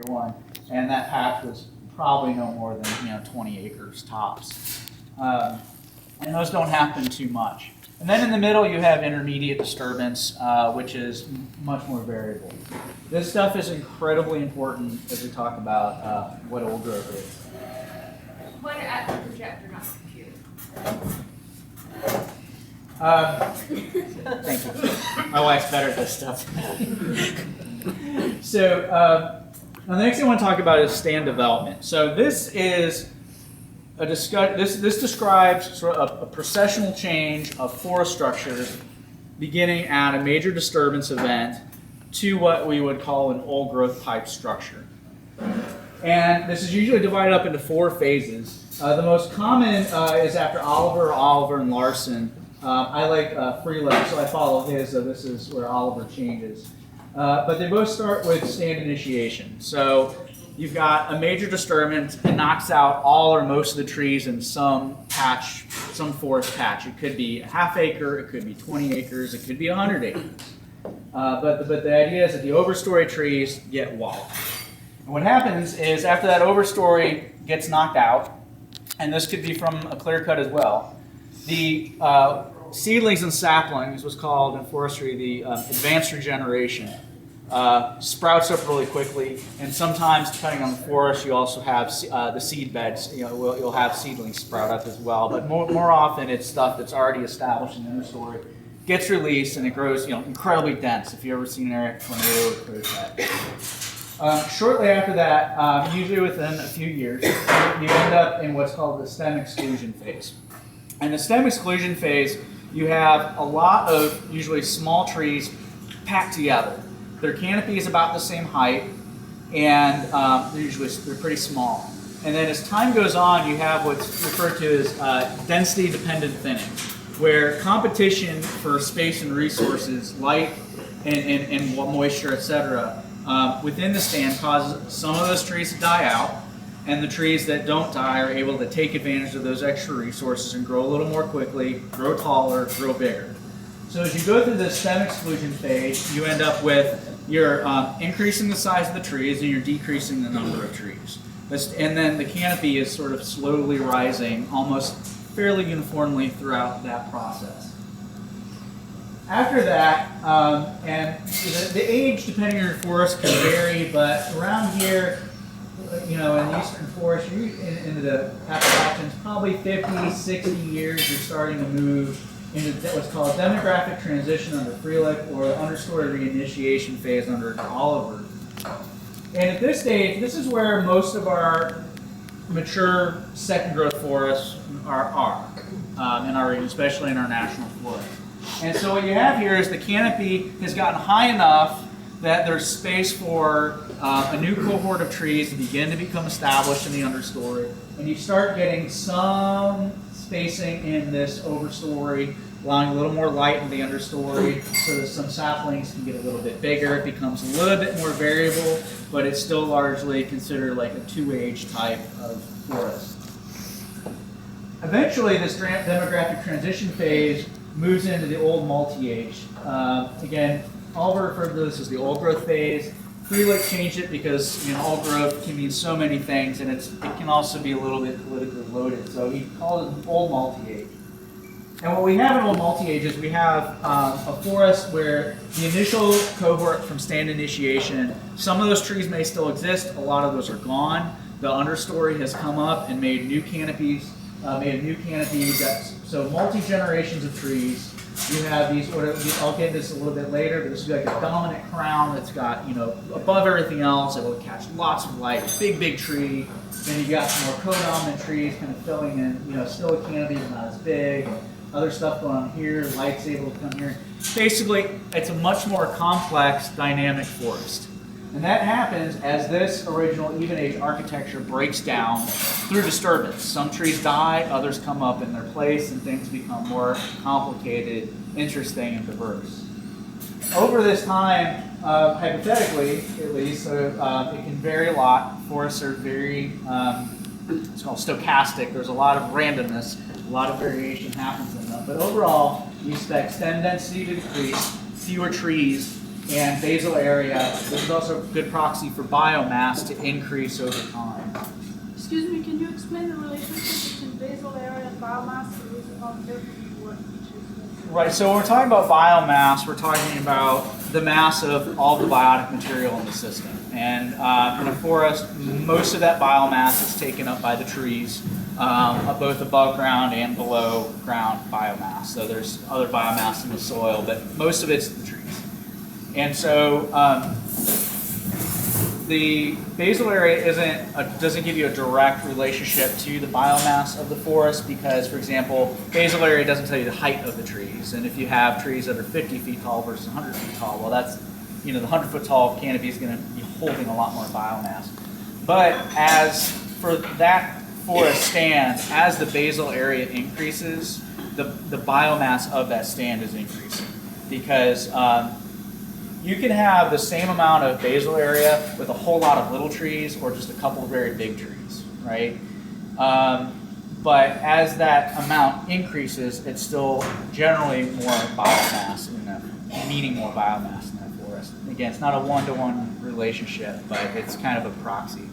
one, and that patch was probably no more than 20 acres tops. And those don't happen too much. And then in the middle you have intermediate disturbance, which is much more variable. This stuff is incredibly important as we talk about what old growth is. Point it at the projector, not the computer. Thank you. My wife's better at this stuff. So now the next thing I want to talk about is stand development. So this is a this describes sort of a processional change of forest structures beginning at a major disturbance event to what we would call an old growth type structure. And this is usually divided up into 4 phases. The most common is after Oliver, and Larson. I like Freeland, so I follow his, so this is where Oliver changes. But they both start with stand initiation. So you've got a major disturbance that knocks out all or most of the trees in some patch, some forest patch. It could be a half acre, it could be 20 acres, it could be 100 acres. But the idea is that the overstory trees get walled. And what happens is after that overstory gets knocked out, and this could be from a clear cut as well, the seedlings and saplings, what's called in forestry the advanced regeneration, sprouts up really quickly, and sometimes, depending on the forest, you also have the seed beds. You'll have seedlings sprout up as well, but more often it's stuff that's already established in the understory, gets released, and it grows incredibly dense. If you've ever seen an Eric tornado or clear cut. Shortly after that, usually within a few years, you end up in what's called the stem exclusion phase. And the stem exclusion phase, you have a lot of usually small trees packed together. Their canopy is about the same height, and they're pretty small. And then as time goes on, you have what's referred to as density-dependent thinning, where competition for space and resources, light and moisture, etc., within the stand causes some of those trees to die out, and the trees that don't die are able to take advantage of those extra resources and grow a little more quickly, grow taller, grow bigger. So as you go through the stem exclusion phase, you end up with you're increasing the size of the trees and you're decreasing the number of trees. And then the canopy is sort of slowly rising almost fairly uniformly throughout that process. After that, and the age, depending on your forest, can vary, but around here, in the eastern forest, you're into the Appalachians, probably 50, 60 years, you're starting to move into what's called demographic transition under Freelick, or the understory reinitiation phase under Oliver. And at this stage, this is where most of our mature second growth forests are in our region, especially in our national forest. And so what you have here is the canopy has gotten high enough that there's space for a new cohort of trees to begin to become established in the understory. And you start getting some spacing in this overstory, allowing a little more light in the understory so that some saplings can get a little bit bigger. It becomes a little bit more variable, but it's still largely considered like a two-age type of forest. Eventually, this demographic transition phase moves into the old multi-age. Again, Oliver referred to this as the old growth phase. Freelick changed it because old growth can mean so many things, and it can also be a little bit politically loaded. So he called it old multi-age. And what we have in old multi-age is we have a forest where the initial cohort from stand initiation, some of those trees may still exist, a lot of those are gone. The understory has come up and made new canopies, so multi-generations of trees. You have these, I'll get this a little bit later, but this is like a dominant crown that's got, above everything else, it will catch lots of light, big tree. Then you got some more co-dominant trees kind of filling in, still a canopy, but not as big. Other stuff going on here, light's able to come here. Basically, it's a much more complex, dynamic forest. And that happens as this original even-age architecture breaks down through disturbance. Some trees die, others come up in their place, and things become more complicated, interesting, and diverse. Over this time, hypothetically at least, it can vary a lot. Forests are very, it's called stochastic. There's a lot of randomness, a lot of variation happens in them. But overall, you expect stem density to decrease, fewer trees, and basal area. This is also a good proxy for biomass to increase over time. Excuse me, can you explain the relationship between basal area and biomass? The reason how carefully what each is. Right, so when we're talking about biomass, we're talking about the mass of all the biotic material in the system. And in a forest, most of that biomass is taken up by the trees, both above ground and below ground biomass. So there's other biomass in the soil, but most of it's the trees. And so the basal area doesn't give you a direct relationship to the biomass of the forest because, for example, basal area doesn't tell you the height of the trees. And if you have trees that are 50 feet tall versus 100 feet tall, well, that's, the 100-foot tall canopy is going to be holding a lot more biomass. But as for that forest stand, as the basal area increases, the biomass of that stand is increasing because you can have the same amount of basal area with a whole lot of little trees or just a couple of very big trees, right? But as that amount increases, it's still generally more biomass in that, meaning more biomass in that forest. Again, it's not a one-to-one relationship, but it's kind of a proxy.